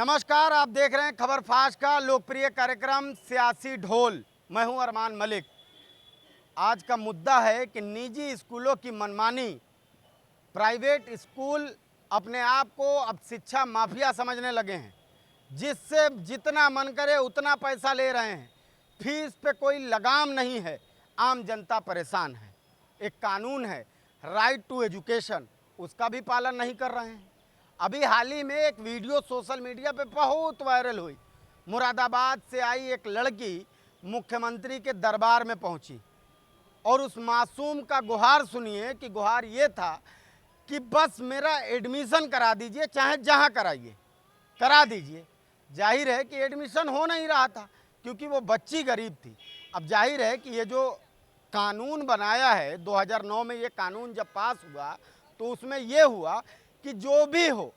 नमस्कार, आप देख रहे हैं खबर फास्ट का लोकप्रिय कार्यक्रम सियासी ढोल। मैं हूं अरमान मलिक। आज का मुद्दा है कि निजी स्कूलों की मनमानी। प्राइवेट स्कूल अपने आप को अब शिक्षा माफिया समझने लगे हैं, जिससे जितना मन करे उतना पैसा ले रहे हैं। फीस पे कोई लगाम नहीं है, आम जनता परेशान है। एक कानून है राइट टू एजुकेशन, उसका भी पालन नहीं कर रहे हैं। अभी हाल ही में एक वीडियो सोशल मीडिया पे बहुत वायरल हुई। मुरादाबाद से आई एक लड़की मुख्यमंत्री के दरबार में पहुंची और उस मासूम का गुहार सुनिए कि गुहार ये था कि बस मेरा एडमिशन करा दीजिए, चाहे जहां कराइए करा दीजिए। जाहिर है कि एडमिशन हो नहीं रहा था क्योंकि वो बच्ची गरीब थी। अब जाहिर है कि ये जो कानून बनाया है 2009 में, ये कानून जब पास हुआ तो उसमें ये हुआ कि जो भी हो,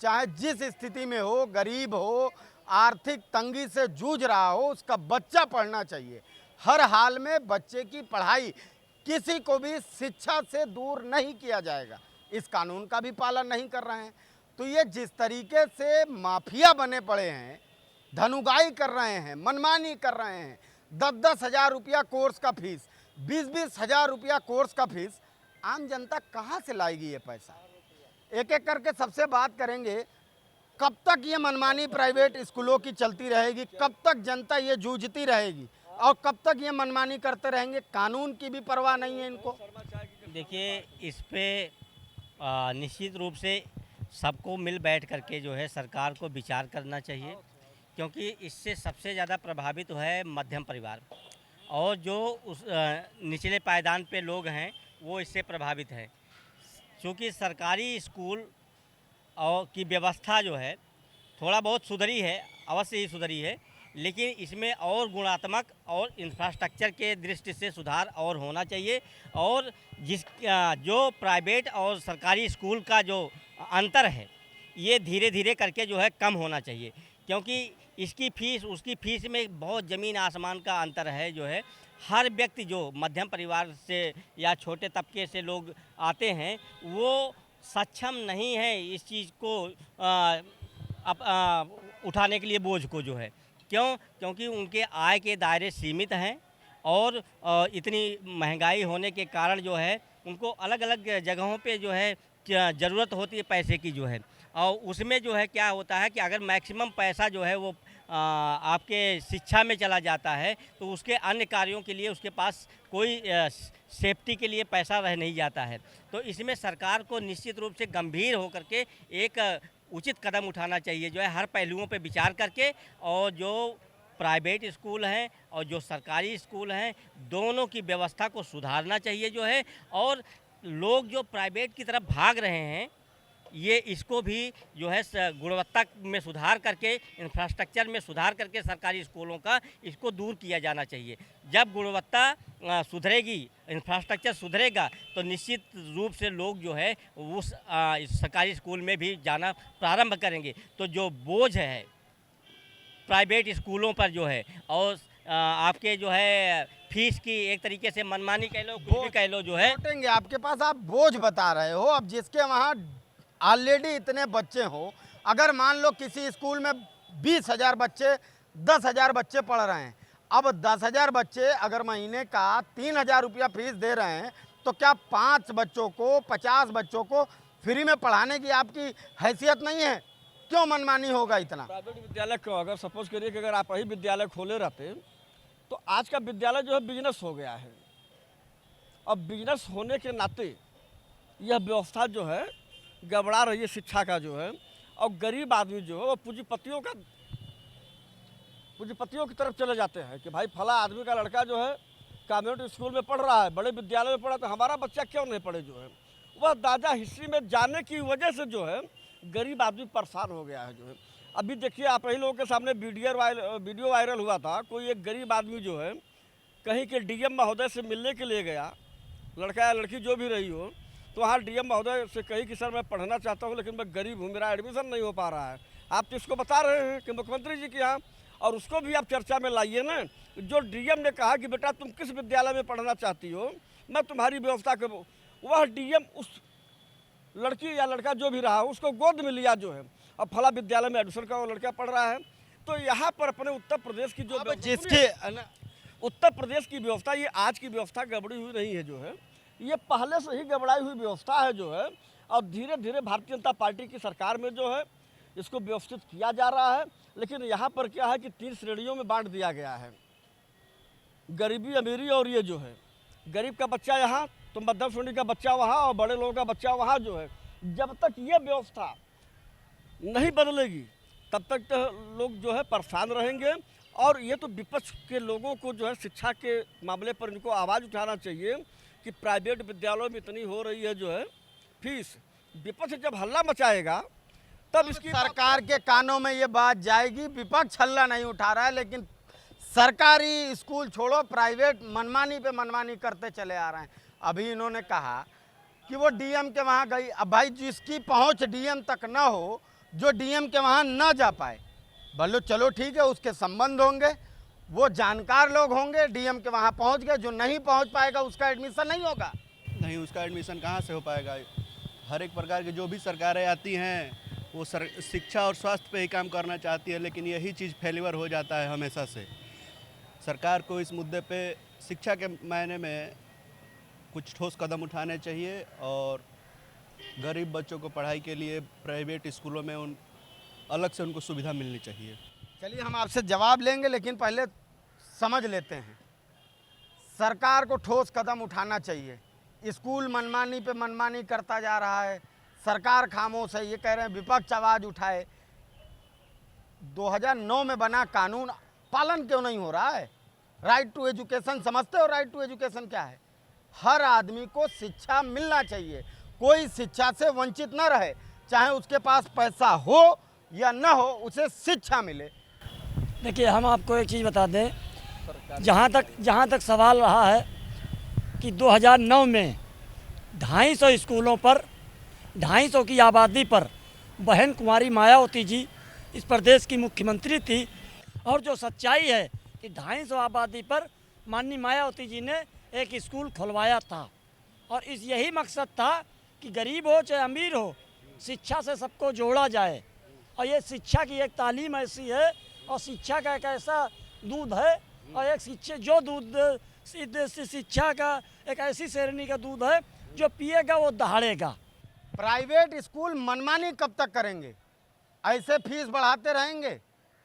चाहे जिस स्थिति में हो, गरीब हो, आर्थिक तंगी से जूझ रहा हो, उसका बच्चा पढ़ना चाहिए। हर हाल में बच्चे की पढ़ाई, किसी को भी शिक्षा से दूर नहीं किया जाएगा। इस कानून का भी पालन नहीं कर रहे हैं। तो ये जिस तरीके से माफिया बने पड़े हैं, धनुगाई कर रहे हैं, मनमानी कर रहे हैं, 10-10 हज़ार रुपया कोर्स का फीस, 20-20 हज़ार रुपया कोर्स का फीस, आम जनता कहाँ से लाएगी ये पैसा? एक एक करके सबसे बात करेंगे। कब तक ये मनमानी प्राइवेट स्कूलों की चलती रहेगी? कब तक जनता ये जूझती रहेगी? और कब तक ये मनमानी करते रहेंगे? कानून की भी परवाह नहीं है इनको। देखिए, इस पे निश्चित रूप से सबको मिल बैठ करके जो है सरकार को विचार करना चाहिए, क्योंकि इससे सबसे ज़्यादा प्रभावित है मध्यम परिवार, और जो उस निचले पायदान पे लोग हैं वो इससे प्रभावित हैं। क्योंकि सरकारी स्कूल और की व्यवस्था जो है थोड़ा बहुत सुधरी है, अवश्य ही सुधरी है, लेकिन इसमें और गुणात्मक और इंफ्रास्ट्रक्चर के दृष्टि से सुधार और होना चाहिए। और जो प्राइवेट और सरकारी स्कूल का जो अंतर है, ये धीरे धीरे करके जो है कम होना चाहिए, क्योंकि इसकी फ़ीस उसकी फ़ीस में बहुत ज़मीन आसमान का अंतर है। जो है हर व्यक्ति जो मध्यम परिवार से या छोटे तबके से लोग आते हैं, वो सक्षम नहीं है इस चीज़ को उठाने के लिए, बोझ को जो है। क्योंकि उनके आय के दायरे सीमित हैं, और इतनी महंगाई होने के कारण जो है उनको अलग अलग जगहों पे जो है ज़रूरत होती है पैसे की जो है। और उसमें जो है क्या होता है कि अगर मैक्सिमम पैसा जो है वो आपके शिक्षा में चला जाता है, तो उसके अन्य कार्यों के लिए उसके पास कोई सेफ्टी के लिए पैसा रह नहीं जाता है। तो इसमें सरकार को निश्चित रूप से गंभीर होकर के एक उचित कदम उठाना चाहिए, जो है हर पहलुओं पे विचार करके, और जो प्राइवेट स्कूल हैं और जो सरकारी स्कूल हैं, दोनों की व्यवस्था को सुधारना चाहिए जो है। और लोग जो प्राइवेट की तरफ भाग रहे हैं, ये इसको भी जो है गुणवत्ता में सुधार करके, इंफ्रास्ट्रक्चर में सुधार करके सरकारी स्कूलों का इसको दूर किया जाना चाहिए। जब गुणवत्ता सुधरेगी, इंफ्रास्ट्रक्चर सुधरेगा, तो निश्चित रूप से लोग जो है उस सरकारी स्कूल में भी जाना प्रारंभ करेंगे। तो जो बोझ है प्राइवेट स्कूलों पर जो है, और आपके जो है फीस की एक तरीके से मनमानी कह लो, कुछ भी कह लो, जो है आपके पास आप बोझ बता रहे हो। अब जिसके वहाँ ऑलरेडी इतने बच्चे हों, अगर मान लो किसी स्कूल में 20 हज़ार बच्चे, 10 हज़ार बच्चे पढ़ रहे हैं, अब 10 हज़ार बच्चे अगर महीने का 3 हज़ार रुपया फीस दे रहे हैं, तो क्या 5 बच्चों को, 50 बच्चों को फ्री में पढ़ाने की आपकी हैसियत नहीं है? क्यों मनमानी होगा इतना? प्राइवेट विद्यालय क्यों? अगर सपोज करिए कि अगर आप ही विद्यालय खोले रहते, तो आज का विद्यालय जो है बिजनेस हो गया है। अब बिजनेस होने के नाते यह व्यवस्था जो है गड़बड़ा रही है शिक्षा का जो है, और गरीब आदमी जो है वो पूंजीपतियों की तरफ चले जाते हैं कि भाई फला आदमी का लड़का जो है कॉन्वेंट स्कूल में पढ़ रहा है, बड़े विद्यालय में पढ़ा, तो हमारा बच्चा क्यों नहीं पढ़े जो है। वह दादा हिस्ट्री में जाने की वजह से जो है गरीब आदमी परेशान हो गया है जो है। अभी देखिए, आप ही लोगों के सामने वीडियो वायरल हुआ था। कोई एक गरीब आदमी जो है कहीं के डीएम महोदय से मिलने के लिए गया, लड़का या लड़की जो भी रही हो, तो वहाँ डीएम महोदय से कही कि सर मैं पढ़ना चाहता हूँ, लेकिन मैं गरीब हूँ, मेरा एडमिशन नहीं हो पा रहा है। आप तो इसको बता रहे हैं कि मुख्यमंत्री जी के यहाँ, और उसको भी आप चर्चा में लाइए ना। जो डीएम ने कहा कि बेटा तुम किस विद्यालय में पढ़ना चाहती हो, मैं तुम्हारी व्यवस्था करूँ, वह डीएम उस लड़की या लड़का जो भी रहा उसको गोद में लिया जो है, अब फला विद्यालय में एडमिशन का वो लड़का पढ़ रहा है। तो यहाँ पर अपने उत्तर प्रदेश की जो अब व्यवस्था- जिसके उत्तर प्रदेश की व्यवस्था, ये आज की व्यवस्था गड़बड़ी हुई नहीं है जो है, ये पहले से ही गड़बड़ाई हुई व्यवस्था है जो है। और धीरे धीरे भारतीय जनता पार्टी की सरकार में जो है इसको व्यवस्थित किया जा रहा है। लेकिन यहाँ पर क्या है कि 3 श्रेणियों में बांट दिया गया है, गरीबी, अमीरी और ये जो है, गरीब का बच्चा यहाँ तो मध्यम श्रेणी का बच्चा वहाँ और बड़े लोगों का बच्चा वहाँ जो है। जब तक ये व्यवस्था नहीं बदलेगी तब तक तो लोग जो है परेशान रहेंगे। और ये तो विपक्ष के लोगों को जो है शिक्षा के मामले पर इनको आवाज़ उठाना चाहिए कि प्राइवेट विद्यालयों में इतनी हो रही है जो है फीस। विपक्ष जब हल्ला मचाएगा तब इसकी सरकार के कानों में ये बात जाएगी। विपक्ष हल्ला नहीं उठा रहा है, लेकिन सरकारी स्कूल छोड़ो, प्राइवेट मनमानी पे मनमानी करते चले आ रहे हैं। अभी इन्होंने कहा कि वो डीएम के वहाँ गई। अब भाई जिसकी पहुँच डीएम तक ना हो, जो डीएम के वहाँ ना जा पाए, बोलो चलो ठीक है, उसके संबंध होंगे, वो जानकार लोग होंगे, डीएम के वहाँ पहुँच गए। जो नहीं पहुँच पाएगा उसका एडमिशन नहीं होगा। नहीं, उसका एडमिशन कहाँ से हो पाएगा। हर एक प्रकार की जो भी सरकारें आती हैं वो शिक्षा और स्वास्थ्य पे ही काम करना चाहती है, लेकिन यही चीज़ फेलिवर हो जाता है हमेशा से। सरकार को इस मुद्दे पे शिक्षा के मायने में कुछ ठोस कदम उठाने चाहिए और गरीब बच्चों को पढ़ाई के लिए प्राइवेट स्कूलों में अलग से उनको सुविधा मिलनी चाहिए। चलिए हम आपसे जवाब लेंगे, लेकिन पहले समझ लेते हैं। सरकार को ठोस कदम उठाना चाहिए। स्कूल मनमानी पे मनमानी करता जा रहा है, सरकार खामोश है। ये कह रहे हैं विपक्ष आवाज़ उठाए। 2009 में बना कानून पालन क्यों नहीं हो रहा है? राइट टू एजुकेशन समझते हो? राइट टू एजुकेशन क्या है? हर आदमी को शिक्षा मिलना चाहिए, कोई शिक्षा से वंचित न रहे, चाहे उसके पास पैसा हो या न हो, उसे शिक्षा मिले। देखिए, हम आपको एक चीज़ बता दें, जहाँ तक सवाल रहा है कि 2009 में 250 स्कूलों पर 250 की आबादी पर बहन कुमारी मायावती जी इस प्रदेश की मुख्यमंत्री थी। और जो सच्चाई है कि 250 आबादी पर माननीय मायावती जी ने एक स्कूल खुलवाया था। और इस यही मकसद था कि गरीब हो चाहे अमीर हो, शिक्षा से सबको जोड़ा जाए। और ये शिक्षा की एक तालीम ऐसी है और शिक्षा का एक ऐसा दूध है, और एक शिक्षा जो दूध शिक्षा का एक ऐसी श्रेणी का दूध है जो पिएगा वो दहाड़ेगा। प्राइवेट स्कूल मनमानी कब तक करेंगे? ऐसे फीस बढ़ाते रहेंगे,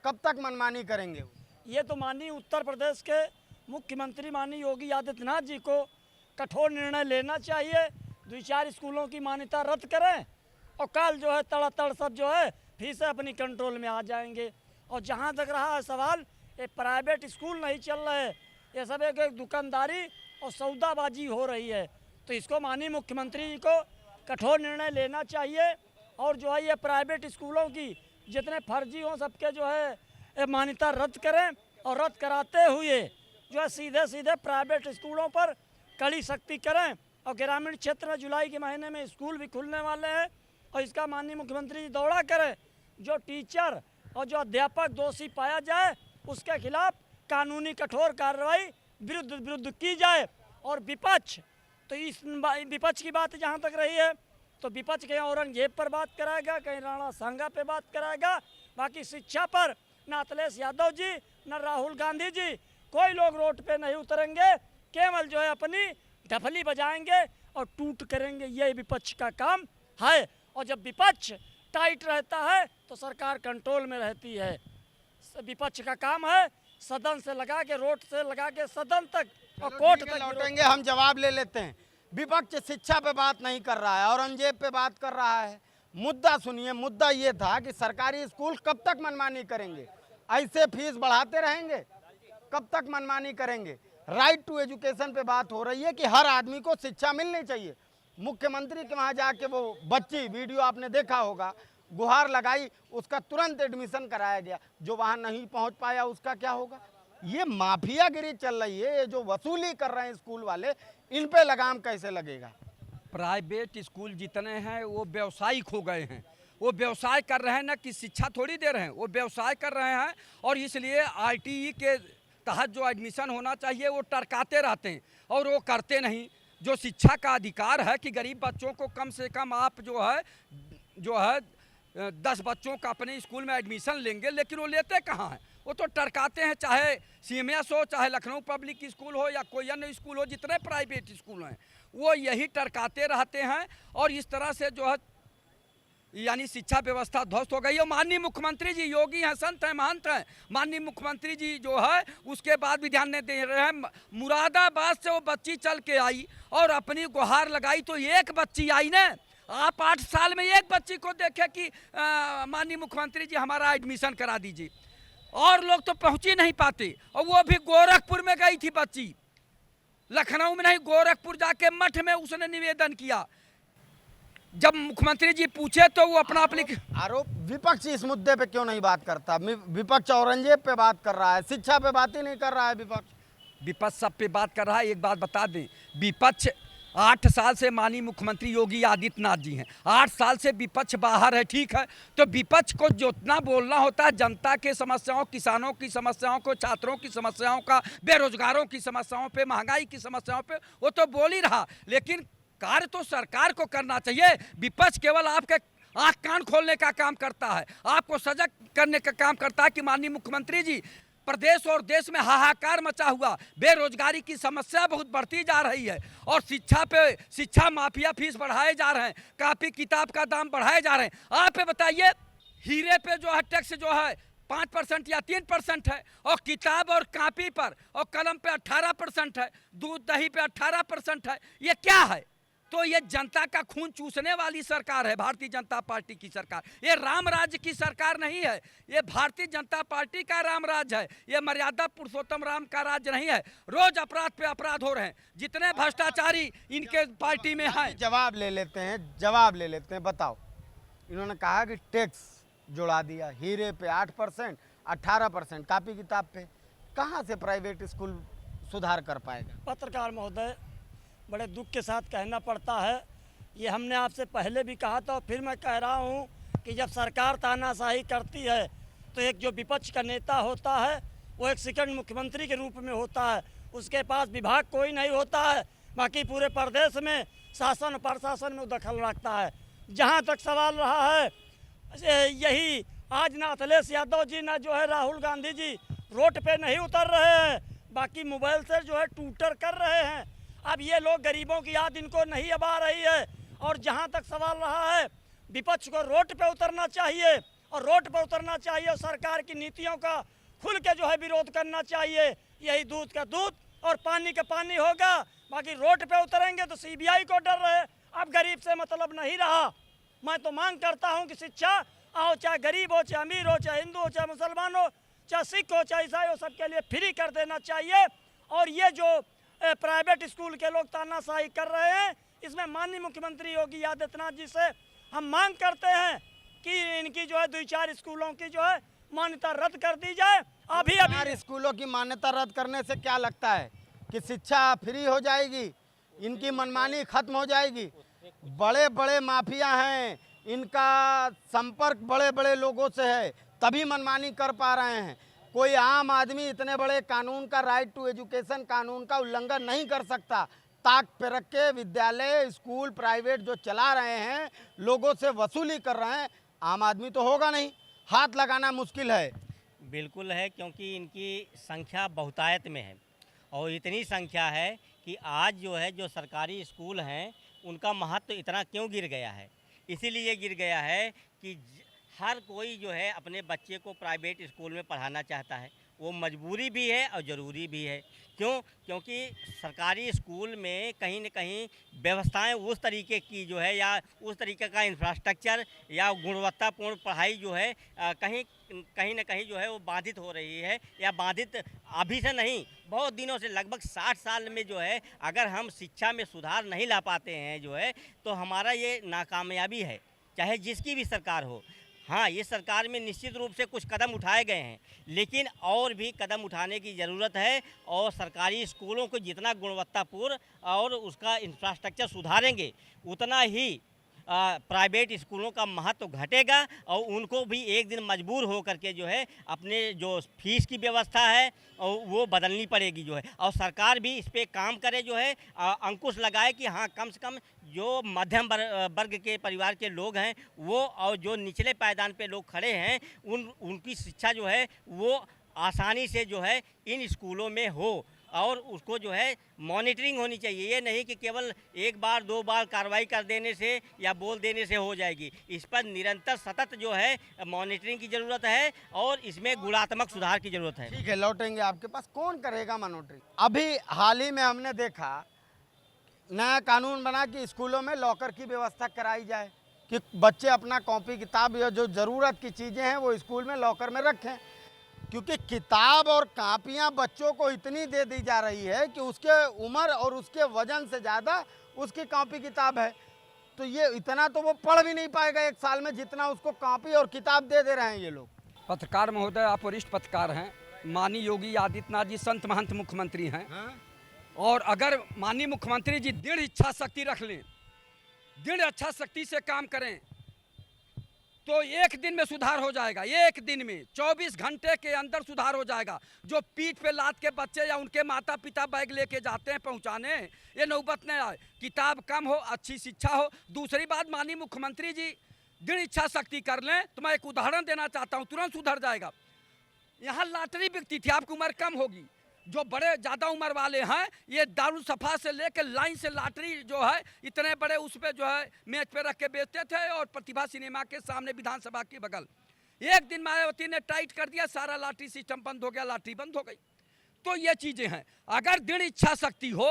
कब तक मनमानी करेंगे? ये तो माननीय उत्तर प्रदेश के मुख्यमंत्री माननीय योगी आदित्यनाथ जी को कठोर निर्णय लेना चाहिए। 2-4 स्कूलों की मान्यता रद्द करें और कल जो है तड़ातड़ सब जो है फीसें अपनी कंट्रोल में आ जाएंगे। और जहाँ तक रहा है सवाल, ये प्राइवेट स्कूल नहीं चल रहे, ये सब एक दुकानदारी और सौदाबाजी हो रही है। तो इसको माननीय मुख्यमंत्री जी को कठोर निर्णय लेना चाहिए। और जो है ये प्राइवेट स्कूलों की जितने फर्जी हों सबके जो है मान्यता रद्द करें, और रद्द कराते हुए जो है सीधे सीधे प्राइवेट स्कूलों पर कड़ी सख्ती करें। और ग्रामीण क्षेत्र में जुलाई के महीने में स्कूल भी खुलने वाले हैं, और इसका माननीय मुख्यमंत्री जी दौरा करें। जो टीचर और जो अध्यापक दोषी पाया जाए उसके खिलाफ कानूनी कठोर कार्रवाई विरुद्ध की जाए। और विपक्ष तो इस विपक्ष की बात जहाँ तक रही है तो विपक्ष कहीं औरंगजेब पर बात कराएगा, कहीं राणा सांगा पे बात कराएगा। बाकी शिक्षा पर न अखिलेश यादव जी न राहुल गांधी जी कोई लोग रोड पे नहीं उतरेंगे, केवल जो है अपनी ढफली बजाएंगे और टूट करेंगे। ये विपक्ष का काम है। और जब विपक्ष टाइट रहता है तो सरकार कंट्रोल में रहती है। विपक्ष का काम है सदन से लगा के, रोड से लगा के सदन तक और कोर्ट तक लौटेंगे। हम जवाब ले लेते हैं। विपक्ष शिक्षा पे बात नहीं कर रहा है, औरंगजेब पे बात कर रहा है। मुद्दा सुनिए। मुद्दा ये था कि सरकारी स्कूल कब तक मनमानी करेंगे? ऐसे फीस बढ़ाते रहेंगे, कब तक मनमानी करेंगे? राइट टू एजुकेशन पे बात हो रही है कि हर आदमी को शिक्षा मिलनी चाहिए। मुख्यमंत्री के वहाँ जाके वो बच्ची, वीडियो आपने देखा होगा, गुहार लगाई, उसका तुरंत एडमिशन कराया गया। जो वहाँ नहीं पहुँच पाया उसका क्या होगा? ये माफियागिरी चल रही है। ये जो वसूली कर रहे हैं स्कूल वाले, इन पे लगाम कैसे लगेगा? प्राइवेट स्कूल जितने हैं वो व्यावसायिक हो गए हैं। वो व्यवसाय कर रहे हैं, ना कि शिक्षा थोड़ी दे रहे हैं, वो व्यवसाय कर रहे हैं। और इसलिए आरटीई के तहत जो एडमिशन होना चाहिए वो टरकाते रहते हैं और वो करते नहीं। जो शिक्षा का अधिकार है कि गरीब बच्चों को कम से कम आप जो है 10 बच्चों का अपने स्कूल में एडमिशन लेंगे, लेकिन वो लेते कहाँ हैं? वो तो टरकाते हैं, चाहे CMS हो, चाहे लखनऊ पब्लिक स्कूल हो या कोई अन्य स्कूल हो, जितने प्राइवेट स्कूल हैं वो यही टरकाते रहते हैं। और इस तरह से जो है यानी शिक्षा व्यवस्था ध्वस्त हो गई है। माननीय मुख्यमंत्री जी योगी हैं, संत हैं, महंत हैं। माननीय मुख्यमंत्री जी जो है उसके बाद भी ध्यान नहीं दे रहे हैं। मुरादाबाद से वो बच्ची चल के आई और अपनी गुहार लगाई, तो एक बच्ची आई ना। आप 8 साल में एक बच्ची को देखे कि माननीय मुख्यमंत्री जी हमारा एडमिशन करा दीजिए, और लोग तो पहुंच ही नहीं पाते। और वो भी गोरखपुर में गई थी बच्ची, लखनऊ में नहीं, गोरखपुर जाके मठ में उसने निवेदन किया। जब मुख्यमंत्री जी पूछे तो वो अपना आरोप विपक्ष इस मुद्दे पे क्यों नहीं बात करता? विपक्ष औरंगजेब पे बात कर रहा है, शिक्षा पे बात ही नहीं कर रहा है विपक्ष सब पे बात कर रहा है। एक बात बता दें, विपक्ष 8 साल से माननीय मुख्यमंत्री योगी आदित्यनाथ जी हैं, 8 साल से विपक्ष बाहर है, ठीक है। तो विपक्ष को जितना बोलना होता है जनता के समस्याओं, किसानों की समस्याओं को, छात्रों की समस्याओं का, बेरोजगारों की समस्याओं पे, महंगाई की समस्याओं पे, वो तो बोल ही रहा, लेकिन कार्य तो सरकार को करना चाहिए। विपक्ष केवल आपके आँख कान खोलने का काम करता है, आपको सजग करने का काम करता है कि माननीय मुख्यमंत्री जी प्रदेश और देश में हाहाकार मचा हुआ, बेरोजगारी की समस्या बहुत बढ़ती जा रही है, और शिक्षा माफिया फीस बढ़ाए जा रहे हैं, कापी किताब का दाम बढ़ाए जा रहे हैं। आप बताइए, हीरे पे जो है टैक्स जो है 5% या 3% है, और किताब और कापी पर और कलम पे 18% है, दूध दही पे 18% है। ये क्या है? तो ये जनता का खून चूसने वाली सरकार है भारतीय जनता पार्टी की सरकार। ये राम राज्य की सरकार नहीं है, ये भारतीय जनता पार्टी का राम राज्य है, ये मर्यादा पुरुषोत्तम राम का राज्य नहीं है। रोज अपराध पे अपराध हो रहे हैं, जितने भ्रष्टाचारी इनके पार्टी में हैं। जवाब ले लेते हैं, बताओ। इन्होंने कहा कि टैक्स जुड़ा दिया, हीरे पे 8%, 18% कापी किताब पे। कहाँ से प्राइवेट स्कूल सुधार कर पाएगा? पत्रकार महोदय, बड़े दुख के साथ कहना पड़ता है, ये हमने आपसे पहले भी कहा था और फिर मैं कह रहा हूँ कि जब सरकार तानाशाही करती है तो एक जो विपक्ष का नेता होता है वो एक सेकंड मुख्यमंत्री के रूप में होता है, उसके पास विभाग कोई नहीं होता है, बाकी पूरे प्रदेश में शासन और प्रशासन में दखल रखता है। जहाँ तक सवाल रहा है, यही आज ना अखिलेश यादव जी ना जो है राहुल गांधी जी रोड पे नहीं उतर रहे हैं, बाकी मोबाइल से जो है ट्विटर कर रहे हैं। अब ये लोग गरीबों की याद इनको नहीं अब आ रही है। और जहाँ तक सवाल रहा है, विपक्ष को रोड पे उतरना चाहिए, और रोड पे उतरना चाहिए और सरकार की नीतियों का खुल के जो है विरोध करना चाहिए। यही दूध का दूध और पानी का पानी होगा। बाकी रोड पे उतरेंगे तो CBI को डर रहे, अब गरीब से मतलब नहीं रहा। मैं तो मांग करता हूँ कि शिक्षा आओ, चाहे गरीब हो, चाहे अमीर हो, चाहे हिंदू हो, चाहे मुसलमान हो, चाहे सिख हो, चाहे ईसाई हो, सबके लिए फ्री कर देना चाहिए। और ये जो प्राइवेट स्कूल के लोग तानाशाही कर रहे हैं, इसमें माननीय मुख्यमंत्री योगी आदित्यनाथ जी से हम मांग करते हैं कि इनकी जो है 2-4 स्कूलों की जो है मान्यता रद्द कर दी जाए। अभी स्कूलों की मान्यता रद्द करने से क्या लगता है कि शिक्षा फ्री हो जाएगी, इनकी मनमानी खत्म हो जाएगी? बड़े बड़े माफिया हैं, इनका संपर्क बड़े बड़े लोगों से है, तभी मनमानी कर पा रहे हैं। कोई आम आदमी इतने बड़े कानून का, राइट टू एजुकेशन कानून का उल्लंघन नहीं कर सकता। ताक पे रख के विद्यालय, स्कूल प्राइवेट जो चला रहे हैं, लोगों से वसूली कर रहे हैं, आम आदमी तो होगा नहीं, हाथ लगाना मुश्किल है। बिल्कुल है, क्योंकि इनकी संख्या बहुतायत में है, और इतनी संख्या है कि आज जो है जो सरकारी स्कूल हैं उनका महत्व इतना क्यों गिर गया है? इसीलिए गिर गया है कि हर कोई जो है अपने बच्चे को प्राइवेट स्कूल में पढ़ाना चाहता है। वो मजबूरी भी है और ज़रूरी भी है। क्यों? क्योंकि सरकारी स्कूल में कहीं न कहीं व्यवस्थाएं उस तरीके की जो है, या उस तरीके का इंफ्रास्ट्रक्चर या गुणवत्तापूर्ण पढ़ाई जो है कहीं न कहीं जो है वो बाधित हो रही है, या बाधित अभी से नहीं, बहुत दिनों से, लगभग 60 साल में जो है अगर हम शिक्षा में सुधार नहीं ला पाते हैं जो है, तो हमारा ये नाकामयाबी है, चाहे जिसकी भी सरकार हो। हाँ, ये सरकार में निश्चित रूप से कुछ कदम उठाए गए हैं, लेकिन और भी कदम उठाने की ज़रूरत है। और सरकारी स्कूलों को जितना गुणवत्तापूर्ण और उसका इंफ्रास्ट्रक्चर सुधारेंगे, उतना ही प्राइवेट स्कूलों का महत्व घटेगा और उनको भी एक दिन मजबूर हो करके जो है अपने जो फीस की व्यवस्था है और वो बदलनी पड़ेगी जो है, और सरकार भी इस पे काम करे जो है, अंकुश लगाए कि हाँ कम से कम जो मध्यम वर्ग के परिवार के लोग हैं वो और जो निचले पायदान पे लोग खड़े हैं उनकी शिक्षा जो है वो आसानी से जो है इन स्कूलों में हो, और उसको जो है मॉनिटरिंग होनी चाहिए। ये नहीं कि केवल एक बार दो बार कार्रवाई कर देने से या बोल देने से हो जाएगी। इस पर निरंतर सतत जो है मॉनिटरिंग की ज़रूरत है और इसमें गुणात्मक सुधार की ज़रूरत है। ठीक है, लौटेंगे आपके पास। कौन करेगा मॉनिटरिंग? अभी हाल ही में हमने देखा नया कानून बना कि स्कूलों में लॉकर की व्यवस्था कराई जाए कि बच्चे अपना कॉपी किताब या जो ज़रूरत की चीज़ें हैं वो स्कूल में लॉकर में रखें, क्योंकि किताब और कापियां बच्चों को इतनी दे दी जा रही है कि उसके उम्र और उसके वजन से ज़्यादा उसकी कॉपी किताब है। तो ये इतना तो वो पढ़ भी नहीं पाएगा एक साल में जितना उसको कॉपी और किताब दे रहे हैं ये लोग। पत्रकार महोदय, आप वरिष्ठ पत्रकार हैं, माननीय योगी आदित्यनाथ जी संत महंत मुख्यमंत्री हैं। और अगर माननीय मुख्यमंत्री जी दृढ़ इच्छा शक्ति रख लें, दृढ़ इच्छा शक्ति से काम करें तो एक दिन में सुधार हो जाएगा। एक दिन में 24 घंटे के अंदर सुधार हो जाएगा। जो पीठ पे लाद के बच्चे या उनके माता पिता बैग लेके जाते हैं पहुंचाने, ये नौबत नहीं आए। किताब कम हो, अच्छी शिक्षा हो। दूसरी बात, माननीय मुख्यमंत्री जी दृढ़ इच्छा शक्ति कर लें तो मैं एक उदाहरण देना चाहता हूं, तुरंत सुधर जाएगा। यहाँ लॉटरी बिकती थी, आपकी उम्र कम होगी। जो बड़े ज़्यादा उम्र वाले हैं ये दारुल सफा से लेकर लाइन से लॉटरी जो है इतने बड़े उस पर जो है मेज पे रख के बेचते थे, और प्रतिभा सिनेमा के सामने विधानसभा के बगल। एक दिन मायावती ने टाइट कर दिया, सारा लॉटरी सिस्टम बंद हो गया, लॉटरी बंद हो गई। तो ये चीज़ें हैं। अगर दृढ़ इच्छा शक्ति हो,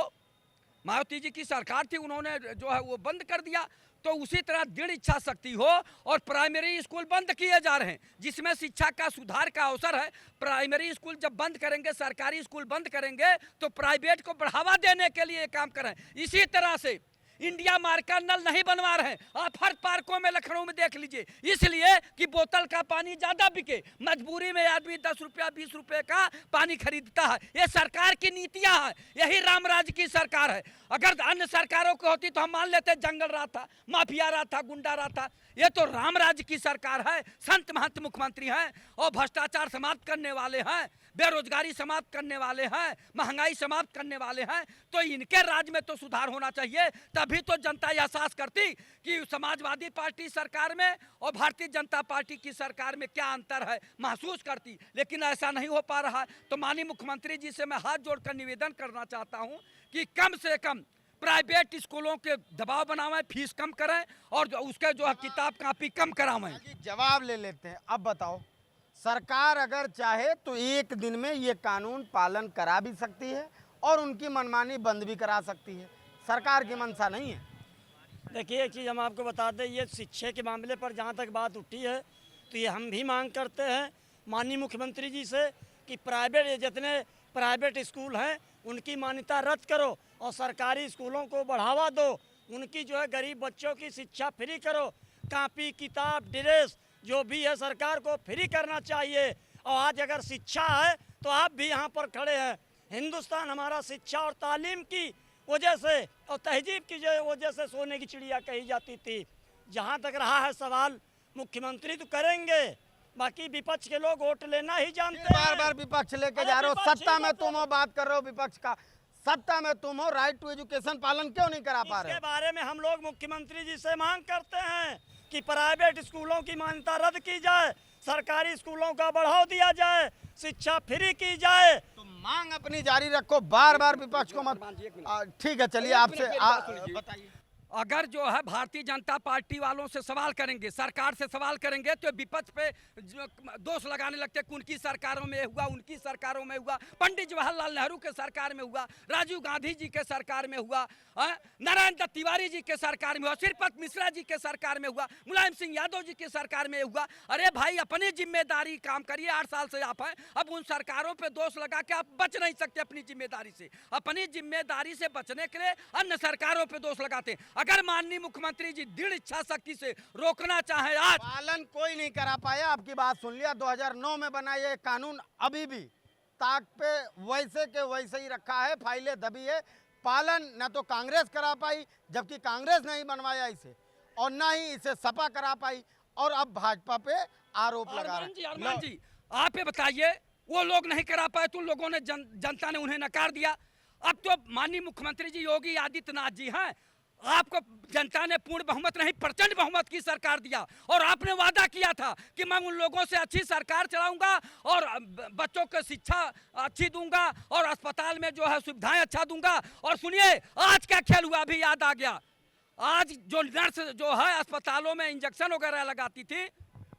मायावती जी की सरकार थी, उन्होंने जो है वो बंद कर दिया, तो उसी तरह दृढ़ इच्छा शक्ति हो और प्राइमरी स्कूल बंद किए जा रहे हैं जिसमें शिक्षा का सुधार का अवसर है। प्राइमरी स्कूल जब बंद करेंगे, सरकारी स्कूल बंद करेंगे तो प्राइवेट को बढ़ावा देने के लिए काम करें। इसी तरह से इंडिया मार्ग का नल नहीं बनवा रहे हैं, आप हर पार्कों में लखनऊ में देख लीजिए, इसलिए कि बोतल का पानी ज़्यादा बिके। मजबूरी में आदमी 10 रुपया 20 रुपये का पानी खरीदता है। ये सरकार की नीतियां हैं, यही रामराज की सरकार है। अगर अन्य सरकारों को होती तो हम मान लेते जंगल राज था, माफिया राज था, गुंडा राज था। ये तो रामराज की सरकार है, संत महंत मुख्यमंत्री हैं और भ्रष्टाचार समाप्त करने वाले हैं, बेरोजगारी समाप्त करने वाले हैं, महंगाई समाप्त करने वाले हैं। तो इनके राज में तो सुधार होना चाहिए, तभी तो जनता एहसास करती कि समाजवादी पार्टी सरकार में और भारतीय जनता पार्टी की सरकार में क्या अंतर है, महसूस करती। लेकिन ऐसा नहीं हो पा रहा है। तो माननीय मुख्यमंत्री जी से मैं हाथ जोड़कर निवेदन करना चाहता हूं कि कम से कम प्राइवेट स्कूलों के दबाव बनावें, फीस कम करें और उसके जो है किताब कापी कम करावें। जवाब ले लेते हैं। अब बताओ, सरकार अगर चाहे तो एक दिन में ये कानून पालन करा भी सकती है और उनकी मनमानी बंद भी करा सकती है। सरकार की मंशा नहीं है। देखिए, एक चीज़ हम आपको बता दें, ये शिक्षा के मामले पर जहाँ तक बात उठी है तो ये हम भी मांग करते हैं माननीय मुख्यमंत्री जी से कि जितने प्राइवेट स्कूल हैं उनकी मान्यता रद्द करो और सरकारी स्कूलों को बढ़ावा दो। उनकी जो है गरीब बच्चों की शिक्षा फ्री करो, कापी किताब ड्रेस जो भी है सरकार को फ्री करना चाहिए। और आज अगर शिक्षा है तो आप भी यहाँ पर खड़े हैं। हिंदुस्तान हमारा शिक्षा और तालीम की वजह से और तहजीब की वजह से सोने की चिड़िया कही जाती थी। जहाँ तक रहा है सवाल, मुख्यमंत्री तो करेंगे, बाकी विपक्ष के लोग वोट लेना ही जानते हैं। बार बार विपक्ष लेके जा रहे हो। सत्ता में तुम हो, बात कर रहे हो विपक्ष का। सत्ता में तुम हो, राइट टू एजुकेशन पालन क्यों नहीं करा पा रहे हो? इसके बारे में हम लोग मुख्यमंत्री जी से मांग करते हैं कि प्राइवेट स्कूलों की मान्यता रद्द की जाए, सरकारी स्कूलों का बढ़ावा दिया जाए, शिक्षा फ्री की जाए। तो मांग अपनी जारी रखो, बार बार विपक्ष को मत। ठीक है, चलिए आपसे बताइए। अगर जो है भारतीय जनता पार्टी वालों से सवाल करेंगे, सरकार से सवाल करेंगे तो विपक्ष पे दोष लगाने लगते कि उनकी सरकारों में हुआ, उनकी सरकारों में हुआ, पंडित जवाहरलाल नेहरू के सरकार में हुआ, राजीव गांधी जी के सरकार में हुआ, नारायण दत्त तिवारी जी के सरकार में हुआ, श्रीपत मिश्रा जी के सरकार में हुआ, मुलायम सिंह यादव जी के सरकार में हुआ। अरे भाई, अपनी जिम्मेदारी काम करिए। 8 साल से आप हैं, अब उन सरकारों पे दोष लगा के आप बच नहीं सकते अपनी जिम्मेदारी से। अपनी जिम्मेदारी से बचने के लिए अन्य सरकारों पे दोष लगाते हैं। अगर माननीय मुख्यमंत्री जी दृढ़ इच्छा शक्ति से रोकना चाहे, आज पालन कोई नहीं करा पाया। आपकी बात सुन लिया। 2009 में बना ये कानून अभी भी ताक पे वैसे के वैसे ही रखा है, फाइलें दबी है। पालन न तो कांग्रेस करा पाई, जबकि कांग्रेस नहीं बनवाया इसे, और ना ही इसे सपा करा पाई, और अब भाजपा पे आरोप लगा रहे हैं। अरमान जी, आप ये बताइए, वो लोग नहीं करा पाए तो लोगों ने जनता ने उन्हें नकार दिया। अब तो माननीय मुख्यमंत्री जी योगी आदित्यनाथ जी हैं, आपको जनता ने पूर्ण बहुमत नहीं प्रचंड बहुमत की सरकार दिया, और आपने वादा किया था कि मैं उन लोगों से अच्छी सरकार चलाऊंगा और बच्चों को शिक्षा अच्छी दूंगा और अस्पताल में जो है सुविधाएं अच्छा दूंगा। और सुनिए, आज क्या खेल हुआ अभी याद आ गया। आज जो नर्स जो है अस्पतालों में इंजेक्शन वगैरह लगाती थी,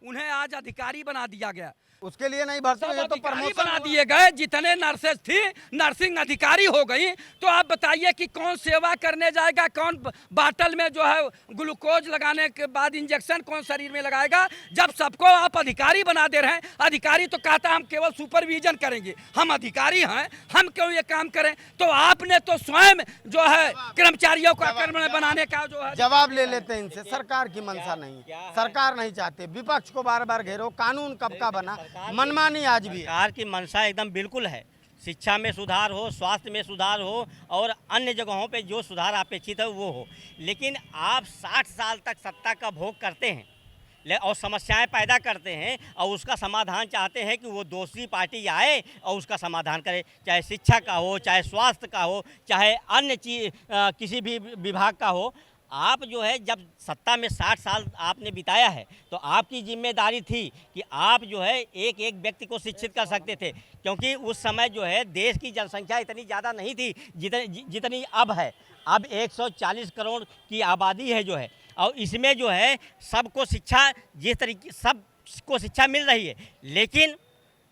उन्हें आज अधिकारी बना दिया गया। उसके लिए नहीं भर्ती हुई, तो अधिकारी प्रमोशन बना दिए गए। जितने नर्सेज थी नर्सिंग अधिकारी हो गई। तो आप बताइए कि कौन सेवा करने जाएगा, कौन बाटल में जो है ग्लूकोज लगाने के बाद इंजेक्शन कौन शरीर में लगाएगा, जब सबको आप अधिकारी बना दे रहे हैं। अधिकारी तो कहता है हम केवल सुपरविजन करेंगे, हम अधिकारी हैं, हम क्यों ये काम करें। तो आपने तो स्वयं जो है कर्मचारियों का कर्म बनाने का जो है जवाब ले लेते हैं इनसे। सरकार की मंशा नहीं, सरकार नहीं चाहते, विपक्ष को बार बार घेरो, कानून कब का बना, मनमानी आज भी है। सरकार की मंशा एकदम बिल्कुल है, शिक्षा में सुधार हो, स्वास्थ्य में सुधार हो और अन्य जगहों पे जो सुधार अपेक्षित है वो हो। लेकिन आप 60 साल तक सत्ता का भोग करते हैं और समस्याएं पैदा करते हैं और उसका समाधान चाहते हैं कि वो दूसरी पार्टी आए और उसका समाधान करे, चाहे शिक्षा का हो, चाहे स्वास्थ्य का हो, चाहे अन्य चीज किसी भी विभाग का हो। आप जो है जब सत्ता में 60 साल आपने बिताया है तो आपकी जिम्मेदारी थी कि आप जो है एक एक व्यक्ति को शिक्षित कर सकते थे, क्योंकि उस समय जो है देश की जनसंख्या इतनी ज़्यादा नहीं थी जितनी अब है। अब 140 करोड़ की आबादी है जो है, और इसमें जो है सबको शिक्षा जिस तरीके सबको शिक्षा मिल रही है। लेकिन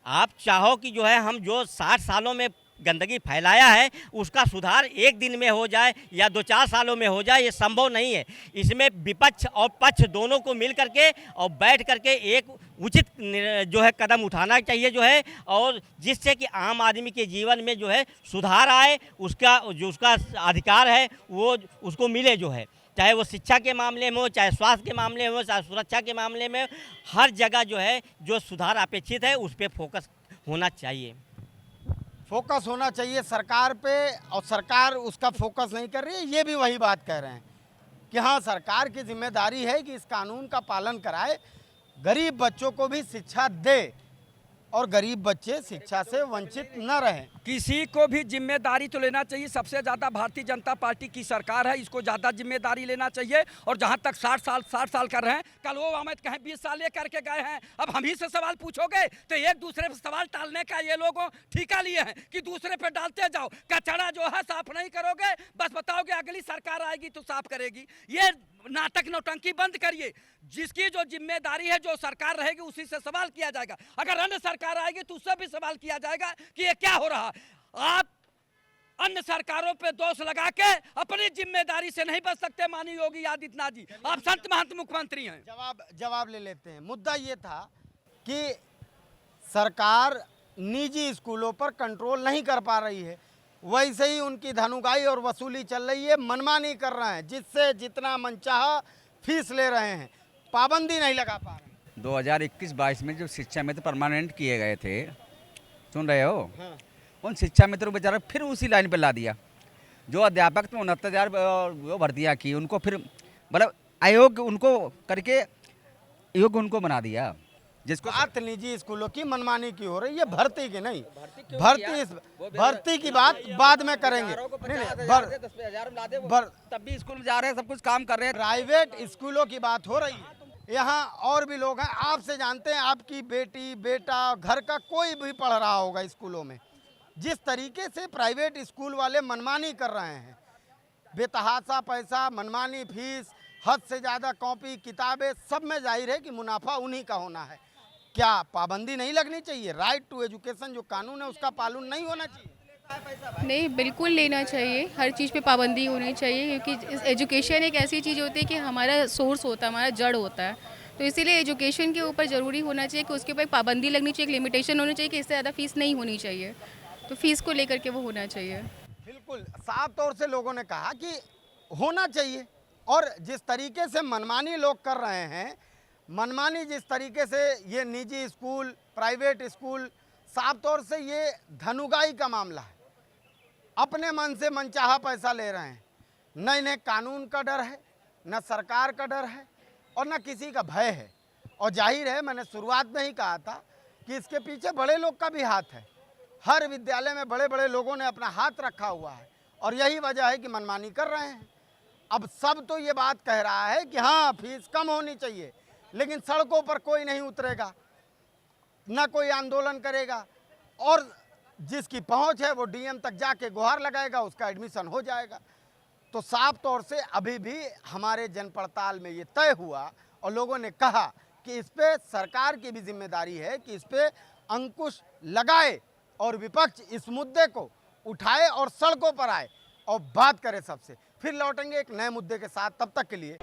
आप चाहो कि जो है हम जो 60 सालों में गंदगी फैलाया है उसका सुधार एक दिन में हो जाए या 2-4 सालों में हो जाए, ये संभव नहीं है। इसमें विपक्ष और पक्ष दोनों को मिल करके और बैठ करके एक उचित जो है कदम उठाना चाहिए जो है, और जिससे कि आम आदमी के जीवन में जो है सुधार आए, उसका अधिकार है वो उसको मिले जो है, चाहे वो शिक्षा के मामले में हो, चाहे स्वास्थ्य के मामले में हो, चाहे सुरक्षा के मामले में, हर जगह जो है जो सुधार अपेक्षित है उस पर फोकस होना चाहिए। फोकस होना चाहिए सरकार पे, और सरकार उसका फोकस नहीं कर रही है। ये भी वही बात कह रहे हैं कि हाँ, सरकार की जिम्मेदारी है कि इस कानून का पालन कराए, गरीब बच्चों को भी शिक्षा दे और गरीब बच्चे शिक्षा से वंचित न रहें। किसी को भी जिम्मेदारी तो लेना चाहिए। सबसे ज़्यादा भारतीय जनता पार्टी की सरकार है, इसको ज़्यादा जिम्मेदारी लेना चाहिए। और जहाँ तक 60 साल कर रहे हैं, कल वो हमें कहें 20 साल ये करके गए हैं, अब हम ही से सवाल पूछोगे तो एक दूसरे पर सवाल टालने का ये लोगों ठीका लिए हैं कि दूसरे पे डालते जाओ। कचरा जो है साफ नहीं करोगे, बस बताओगे अगली सरकार आएगी तो साफ करेगी। ये नाटक नौटंकी बंद करिए। जिसकी जो जिम्मेदारी है, जो सरकार रहेगी उसी से सवाल किया जाएगा। अगर अन्य सरकार आएगी तो उससे भी सवाल किया जाएगा कि ये क्या हो रहा है। आप अन्य सरकारों पे दोष लगा के अपनी जिम्मेदारी से नहीं बच सकते। माननीय योगी आदित्यनाथ जी, आप संत महंत मुख्यमंत्री हैं। जवाब ले लेते हैं। मुद्दा ये था कि सरकार निजी स्कूलों पर कंट्रोल नहीं कर पा रही है, वैसे ही उनकी धनुगाई और वसूली चल रही है, मनमानी कर रहे हैं, जिससे जितना मनचाहा फीस ले रहे हैं, पाबंदी नहीं लगा पा रहे हैं। 2021-22 में जो शिक्षा मित्र परमानेंट किए गए थे, सुन रहे हो? हाँ। उन शिक्षा मित्रों को बेचारा फिर उसी लाइन पर ला दिया। जो अध्यापक तो 69,000 वो भर्तियाँ की, उनको फिर मतलब अयोग्य उनको करके योग्य उनको बना दिया। जिसको बात निजी स्कूलों की मनमानी की हो रही है, भर्ती की नहीं। भर्ती की बात बाद में करेंगे। तब भी स्कूल में जा रहे हैं, सब कुछ काम कर रहे हैं। प्राइवेट स्कूलों की बात हो रही है। यहाँ और भी लोग हैं, आपसे जानते हैं, आपकी बेटी बेटा घर का कोई भी पढ़ रहा होगा स्कूलों में, जिस तरीके से प्राइवेट स्कूल वाले मनमानी कर रहे हैं, बेतहाशा पैसा, मनमानी फीस, हद से ज़्यादा कॉपी किताबें, सब में जाहिर है कि मुनाफा उन्हीं का होना है। क्या पाबंदी नहीं लगनी चाहिए? राइट टू एजुकेशन जो कानून है उसका पालन नहीं होना चाहिए? नहीं, बिल्कुल लेना चाहिए। हर चीज़ पे पाबंदी होनी चाहिए, क्योंकि एजुकेशन एक ऐसी चीज़ होती है कि हमारा सोर्स होता है, हमारा जड़ होता है। तो इसीलिए एजुकेशन के ऊपर ज़रूरी होना चाहिए कि उसके ऊपर पाबंदी लगनी चाहिए, एक लिमिटेशन होनी चाहिए कि इससे ज़्यादा फीस नहीं होनी चाहिए। तो फीस को लेकर के वो होना चाहिए। बिल्कुल साफ तौर से लोगों ने कहा कि होना चाहिए। और जिस तरीके से मनमानी लोग कर रहे हैं, मनमानी जिस तरीके से ये निजी स्कूल, प्राइवेट स्कूल, साफ तौर से ये धनुगाई का मामला है। अपने मन से मनचाहा पैसा ले रहे हैं, न इन्हें कानून का डर है, न सरकार का डर है और न किसी का भय है। और जाहिर है, मैंने शुरुआत में ही कहा था कि इसके पीछे बड़े लोग का भी हाथ है। हर विद्यालय में बड़े बड़े लोगों ने अपना हाथ रखा हुआ है और यही वजह है कि मनमानी कर रहे हैं। अब सब तो ये बात कह रहा है कि हाँ फीस कम होनी चाहिए, लेकिन सड़कों पर कोई नहीं उतरेगा, न कोई आंदोलन करेगा, और जिसकी पहुंच है वो डीएम तक जाके गुहार लगाएगा, उसका एडमिशन हो जाएगा। तो साफ तौर से अभी भी हमारे जनपड़ताल में ये तय हुआ और लोगों ने कहा कि इस पे सरकार की भी जिम्मेदारी है कि इस पे अंकुश लगाए और विपक्ष इस मुद्दे को उठाए और सड़कों पर आए और बात करे सबसे। फिर लौटेंगे एक नए मुद्दे के साथ, तब तक के लिए